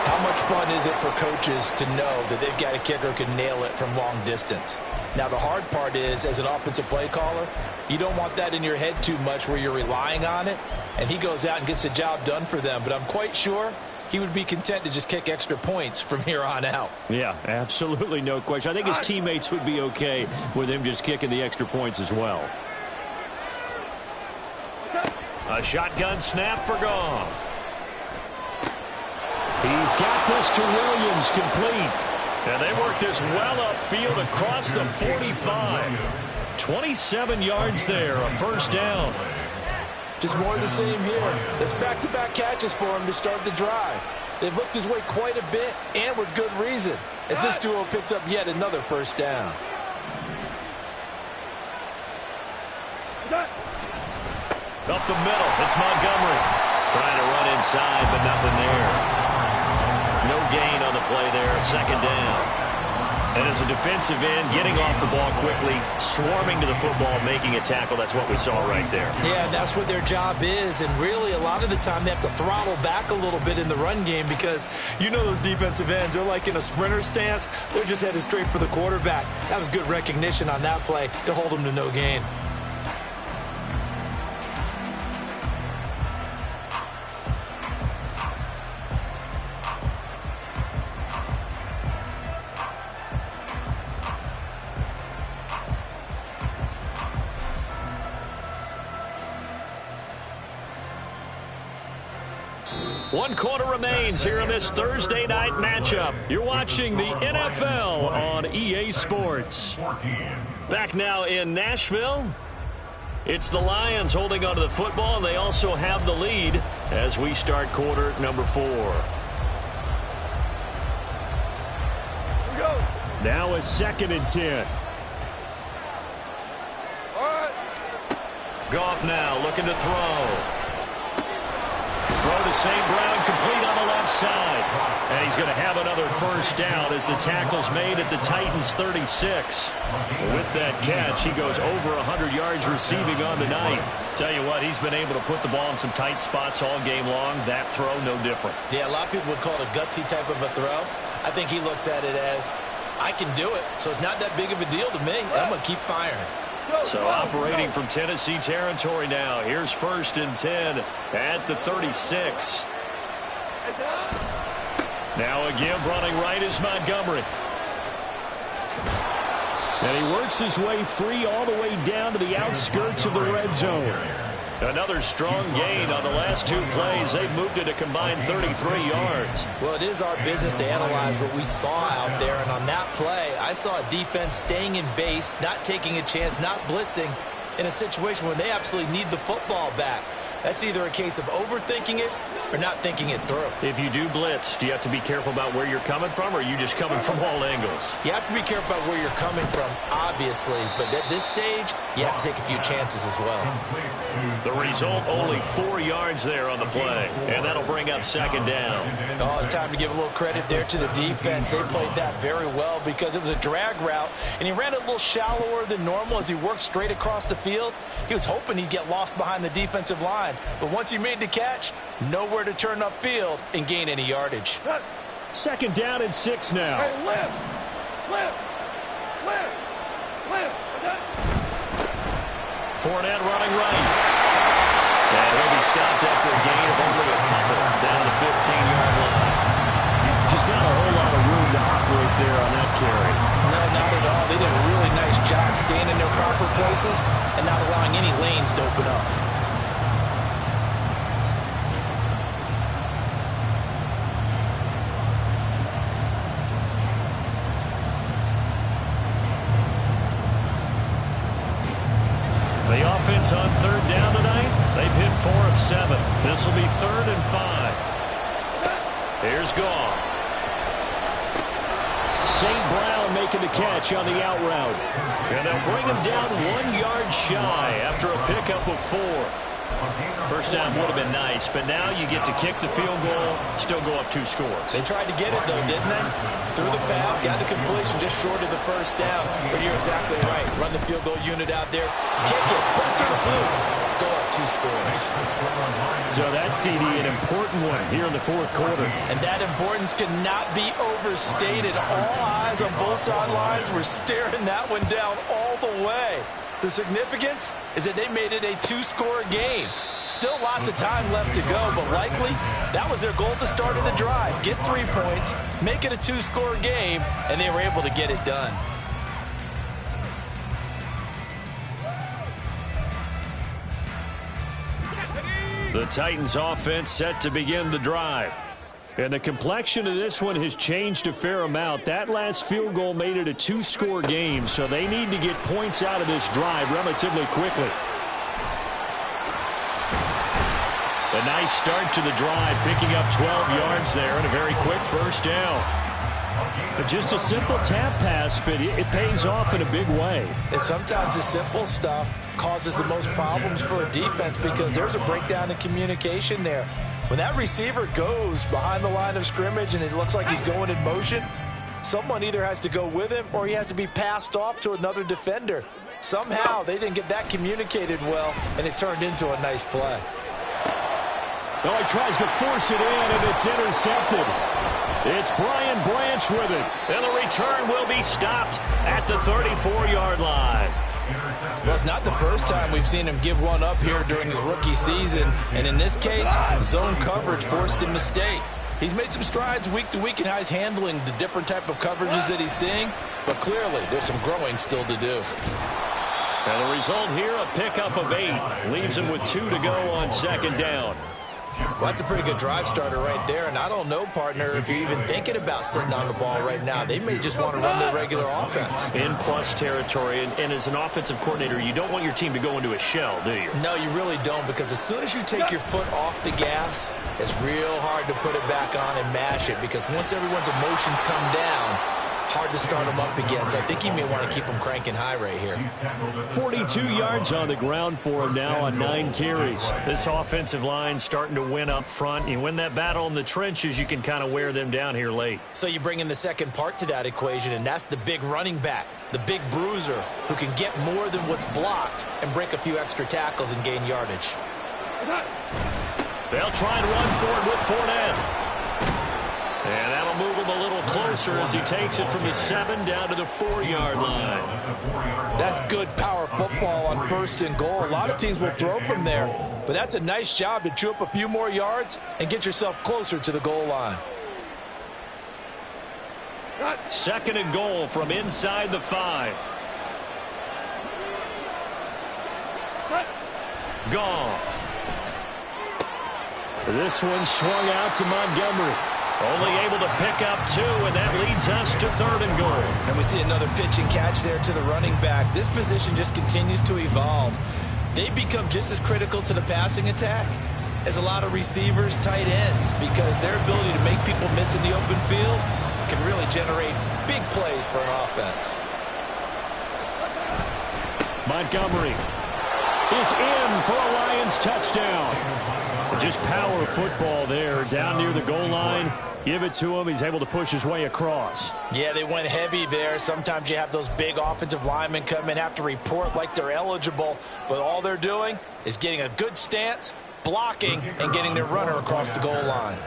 how much fun is it for coaches to know that they've got a kicker who can nail it from long distance? Now, the hard part is, as an offensive play caller, you don't want that in your head too much where you're relying on it, and he goes out and gets the job done for them. But I'm quite sure he would be content to just kick extra points from here on out. Yeah, absolutely no question. I think his teammates would be okay with him just kicking the extra points as well. A shotgun snap for Goff. He's got this to Williams, complete. And they work this well upfield across the 45. 27 yards there, a 1st down. Just more of the same here. That's back-to-back catches for him to start the drive. They've looked his way quite a bit, and with good reason, as this duo picks up yet another 1st down. Up the middle, it's Montgomery. Trying to run inside, but nothing there. No gain on the play there, 2nd down. And as a defensive end, getting off the ball quickly, swarming to the football, making a tackle, that's what we saw right there. Yeah, that's what their job is, and really a lot of the time they have to throttle back a little bit in the run game because you know those defensive ends, they're like in a sprinter stance. They're just headed straight for the quarterback. That was good recognition on that play to hold them to no gain. One quarter remains here in this Thursday night matchup. You're watching the NFL on EA Sports. Back now in Nashville. It's the Lions holding onto the football, and they also have the lead as we start quarter number 4. Go. Now a 2nd and 10. All right. Goff now looking to throw. Throw to St. Brown, complete on the left side. And he's going to have another first down as the tackle's made at the Titans' 36. With that catch, he goes over 100 yards receiving on the night. Tell you what, he's been able to put the ball in some tight spots all game long. That throw, no different. Yeah, a lot of people would call it a gutsy type of a throw. I think he looks at it as, I can do it, so it's not that big of a deal to me. I'm going to keep firing. So operating from Tennessee territory now. Here's 1st and 10 at the 36. Now a give running right is Montgomery. And he works his way free all the way down to the outskirts of the red zone. Another strong gain on the last 2 plays. They've moved it a combined 33 yards. Well, it is our business to analyze what we saw out there. And on that play, I saw a defense staying in base, not taking a chance, not blitzing in a situation where they absolutely need the football back. That's either a case of overthinking it or not thinking it through. If you do blitz, do you have to be careful about where you're coming from, or are you just coming from all angles? You have to be careful about where you're coming from, obviously. But at this stage, you have to take a few chances as well. The result, only 4 yards there on the play. And that'll bring up 2nd down. Oh, it's time to give a little credit there to the defense. They played that very well because it was a drag route, and he ran it a little shallower than normal as he worked straight across the field. He was hoping he'd get lost behind the defensive line. But once he made the catch, nowhere to turn upfield and gain any yardage. 2nd down and 6 now. Hey, lift. Fournette running right. And he'll be stopped after a gain of only a couple down the 15-yard line. Just not a whole lot of room to operate there on that carry. No, not at all. They did a really nice job staying in their proper places and not allowing any lanes to open up. The offense on 3rd down tonight, they've hit 4 of 7. This will be 3rd and 5. Here's Goff. St. Brown making the catch on the out route. And they'll bring him down 1 yard shy after a pickup of 4. First down would have been nice, but now you get to kick the field goal, still go up 2 scores. They tried to get it, though, didn't they? Threw the pass, got the completion just short of the first down. But you're exactly right. Run the field goal unit out there, kick it, put it through the post, go up 2 scores. So that CD, an important one here in the 4th quarter. And that importance cannot be overstated. All eyes on both sidelines were staring that one down all the way. The significance is that they made it a 2-score game. Still lots of time left to go, but likely that was their goal at the start of the drive. Get 3 points, make it a 2-score game, and they were able to get it done. The Titans offense set to begin the drive. And the complexion of this one has changed a fair amount. That last field goal made it a 2-score game, so they need to get points out of this drive relatively quickly. A nice start to the drive, picking up 12 yards there and a very quick first down. But just a simple tap pass, but it pays off in a big way. And sometimes the simple stuff causes the most problems for a defense because there's a breakdown in communication there. When that receiver goes behind the line of scrimmage and it looks like he's going in motion, someone either has to go with him or he has to be passed off to another defender. Somehow they didn't get that communicated well, and it turned into a nice play. Oh, he tries to force it in, and it's intercepted. It's Brian Branch with it. And the return will be stopped at the 34-yard line. Well, it's not the first time we've seen him give one up here during his rookie season. And in this case, zone coverage forced him to stay. He's made some strides week to week in how he's handling the different type of coverages that he's seeing. But clearly, there's some growing still to do. And the result here, a pickup of 8. Leaves him with 2 to go on 2nd down. Well, that's a pretty good drive starter right there, and I don't know, partner, if you're even thinking about sitting on the ball right now. They may just want to run their regular offense. In plus territory, and as an offensive coordinator, you don't want your team to go into a shell, do you? No, you really don't, because as soon as you take your foot off the gas, it's real hard to put it back on and mash it, because once everyone's emotions come down, hard to start them up again. So I think you may want to keep them cranking high right here. 42 yards on the ground for him now on 9 carries. This offensive line starting to win up front. You win that battle in the trenches, you can kind of wear them down here late. So you bring in the second part to that equation, and that's the big running back, the big bruiser, who can get more than what's blocked and break a few extra tackles and gain yardage. They'll try and run for it with Fournette. And that'll move him a little closer as he takes it from the 7 down to the 4-yard line. That's good power football on 1st and goal. A lot of teams will throw from there, but that's a nice job to chew up a few more yards and get yourself closer to the goal line. 2nd and goal from inside the 5. Goff. This one swung out to Montgomery. Only able to pick up 2, and that leads us to 3rd and goal. And we see another pitch and catch there to the running back. This position just continues to evolve. They become just as critical to the passing attack as a lot of receivers, tight ends, because their ability to make people miss in the open field can really generate big plays for an offense. Montgomery is in for a Lions touchdown. Just power football there down near the goal line. Give it to him. He's able to push his way across. Yeah, they went heavy there. Sometimes you have those big offensive linemen come in, have to report like they're eligible, but all they're doing is getting a good stance, blocking, and getting their runner across the goal line.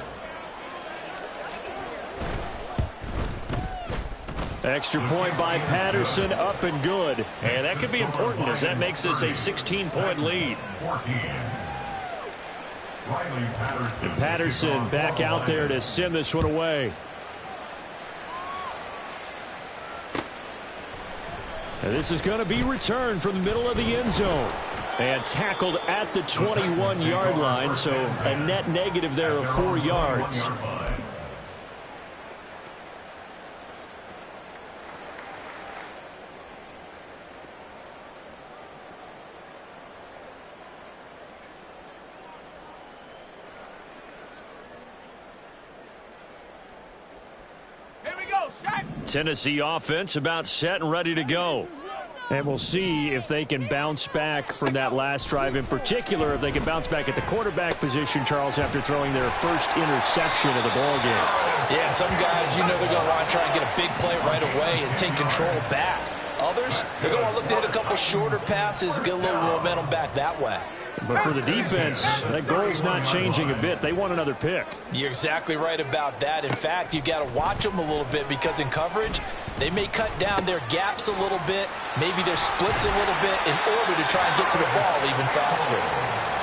Extra point by Patterson, up and good. And that could be important as that makes this a 16-point lead. 14. And Patterson back out there to send this one away. And this is going to be returned from the middle of the end zone. And tackled at the 21-yard line, so a net negative there of 4 yards. Tennessee offense about set and ready to go. And we'll see if they can bounce back from that last drive. In particular, if they can bounce back at the quarterback position, Charles, after throwing their first interception of the ball game. Yeah, some guys, you know they're going to want to try and get a big play right away and take control back. Others, they're going to look to hit a couple shorter passes, get a little momentum back that way. But for the defense, that goal's not changing a bit. They want another pick. You're exactly right about that. In fact, you've got to watch them a little bit because in coverage, they may cut down their gaps a little bit, maybe their splits a little bit in order to try and get to the ball even faster.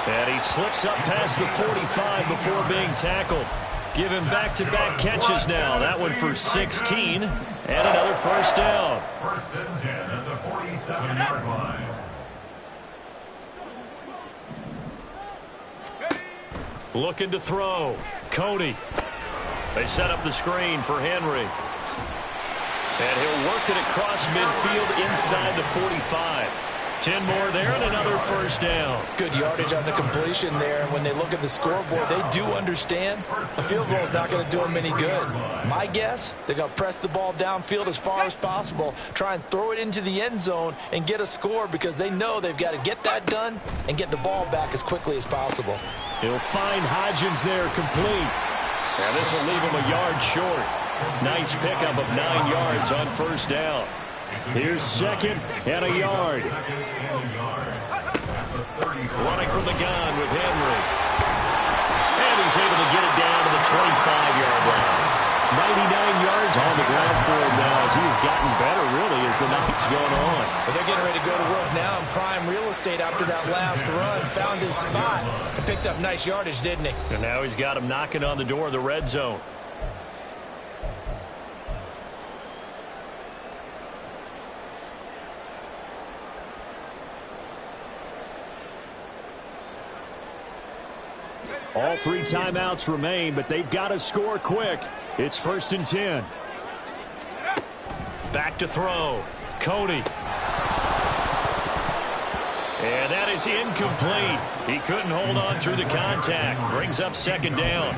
And he slips up past the 45 before being tackled. Giving back-to-back catches now. That one for 16 and another first down. 1st and 10 at the 47-yard line. Looking to throw. Coney. They set up the screen for Henry. And he'll work it across midfield inside the 45. 10 more there and another first down. Good yardage on the completion there. And when they look at the scoreboard, they do understand a field goal is not going to do them any good. My guess, they're going to press the ball downfield as far as possible, try and throw it into the end zone and get a score because they know they've got to get that done and get the ball back as quickly as possible. He'll find Hodgins there complete. And this will leave him a yard short. Nice pickup of 9 yards on first down. Here's 2nd and a yard. Running from the gun with Henry. And he's able to get it down to the 25-yard line. 99 yards on the ground for him now as he has gotten better, really, as the night's gone on. But they're getting ready to go to work now in prime real estate after that last run. Found his spot and picked up nice yardage, didn't he? And now he's got him knocking on the door of the red zone. All 3 timeouts remain, but they've got to score quick. It's 1st and 10. Back to throw. Cody. And that is incomplete. He couldn't hold on through the contact. Brings up 2nd down.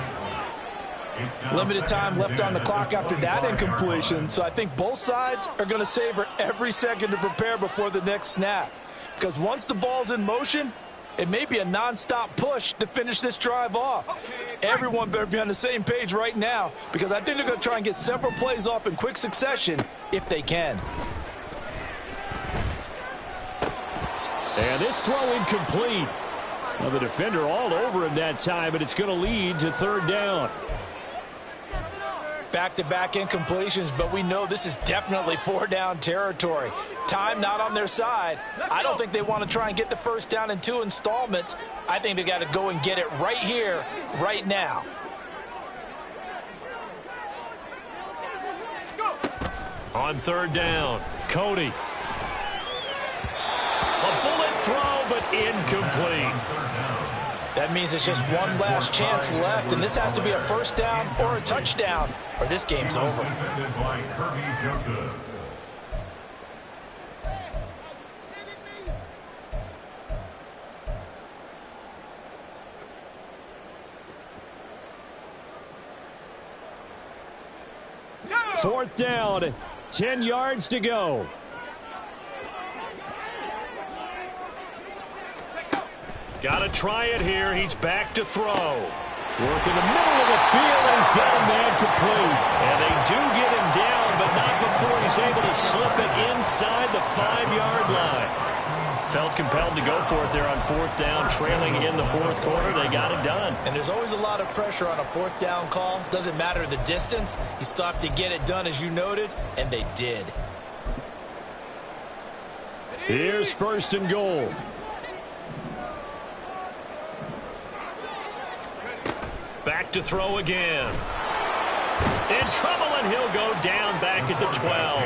Limited time left on the clock after that incompletion, so I think both sides are going to savor every second to prepare before the next snap. Because once the ball's in motion, it may be a nonstop push to finish this drive off. Everyone better be on the same page right now, because I think they're going to try and get several plays off in quick succession if they can. And this throw incomplete. Well, the defender all over him that time, but it's going to lead to 3rd down. Back-to-back incompletions, but we know this is definitely 4-down territory. Time not on their side. I don't think they want to try and get the 1st down in 2 installments. I think they got to go and get it right here, right now. On 3rd down, Cody. A bullet throw, but incomplete. That means it's just one last chance left, and this has to be a 1st down or a touchdown, or this game's over. By Kirby Joseph. Fourth down, 10 yards to go. Got to try it here. He's back to throw. Work in the middle of the field, and he's got a man complete. And they do get him down, but not before he's able to slip it inside the 5-yard line. Felt compelled to go for it there on 4th down, trailing in the 4th quarter. They got it done. And there's always a lot of pressure on a 4th down call. Doesn't matter the distance. You still have to get it done, as you noted, and they did. Here's 1st and goal. Back to throw again. In trouble, and he'll go down back at the 12.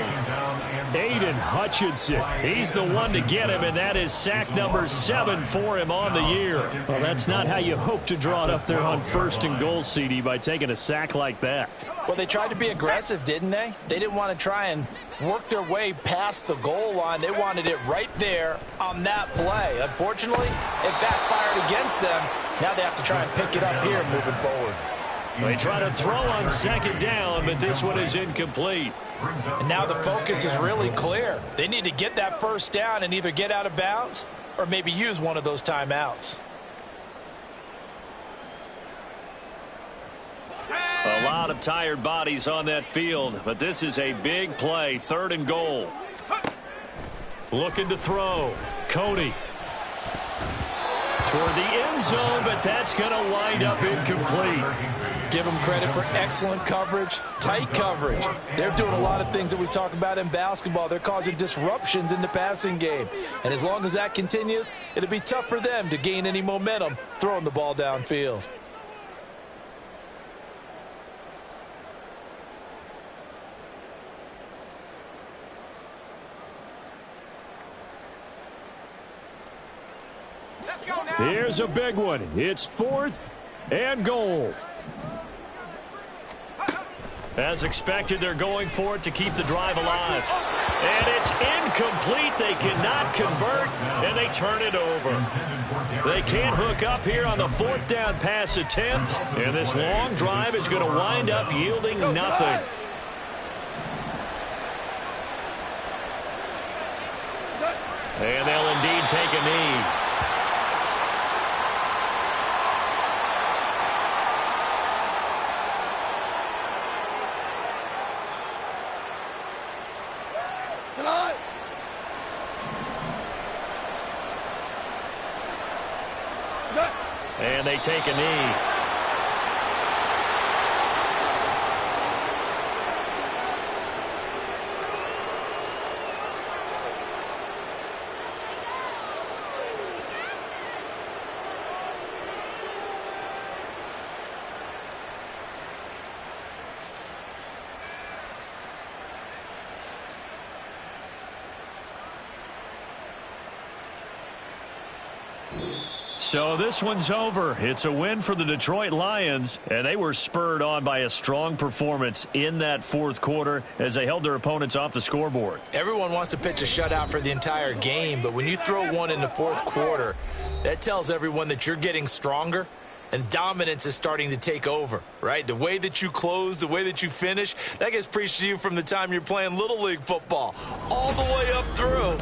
Aiden Hutchinson, he's the one to get him, and that is sack number 7 for him on the year. Well, that's not how you hope to draw it up there on 1st and goal, CD, by taking a sack like that. Well, they tried to be aggressive, didn't they? They didn't want to try and work their way past the goal line. They wanted it right there on that play. Unfortunately, it backfired against them. Now they have to try and pick it up here moving forward. They try to throw on 2nd down, but this one is incomplete. And now the focus is really clear. They need to get that 1st down and either get out of bounds or maybe use one of those timeouts. A lot of tired bodies on that field, but this is a big play. 3rd and goal. Looking to throw. Cody. Toward the end zone, but that's going to wind up incomplete. Give them credit for excellent coverage, tight coverage. They're doing a lot of things that we talk about in basketball. They're causing disruptions in the passing game. And as long as that continues, it'll be tough for them to gain any momentum throwing the ball downfield. Here's a big one. It's 4th and goal. As expected, they're going for it to keep the drive alive. And it's incomplete. They cannot convert, and they turn it over. They can't hook up here on the 4th down pass attempt, and this long drive is going to wind up yielding nothing. And they'll indeed take a knee. And they take a knee. So this one's over. It's a win for the Detroit Lions, and they were spurred on by a strong performance in that fourth quarter as they held their opponents off the scoreboard. Everyone wants to pitch a shutout for the entire game, but when you throw one in the fourth quarter, that tells everyone that you're getting stronger and dominance is starting to take over, right? The way that you close, the way that you finish, that gets preached to you from the time you're playing Little League football all the way up through.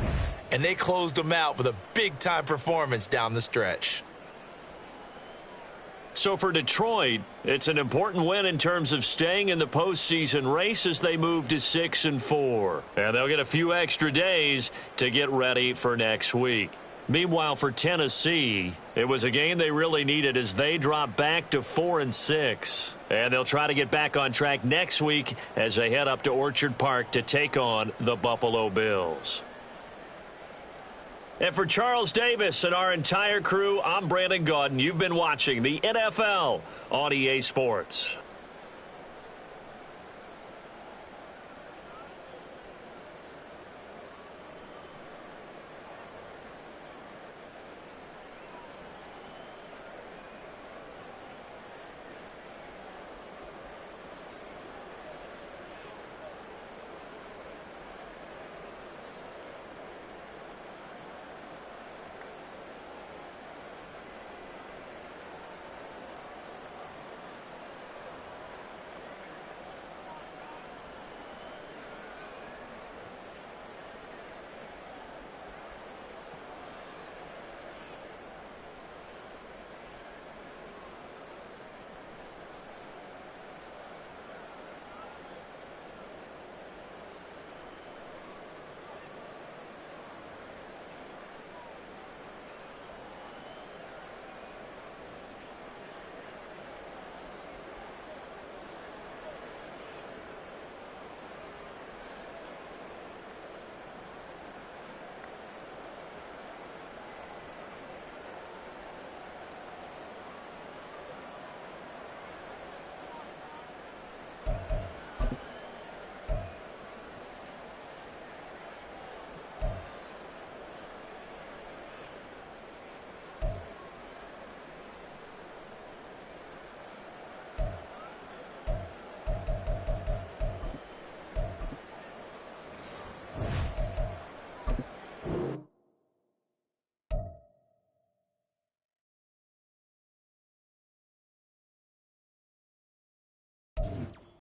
And they closed them out with a big-time performance down the stretch. So for Detroit, it's an important win in terms of staying in the postseason race as they move to 6-4. And they'll get a few extra days to get ready for next week. Meanwhile, for Tennessee, it was a game they really needed as they drop back to 4-6. And they'll try to get back on track next week as they head up to Orchard Park to take on the Buffalo Bills. And for Charles Davis and our entire crew, I'm Brandon Gaudin. You've been watching the NFL on EA Sports.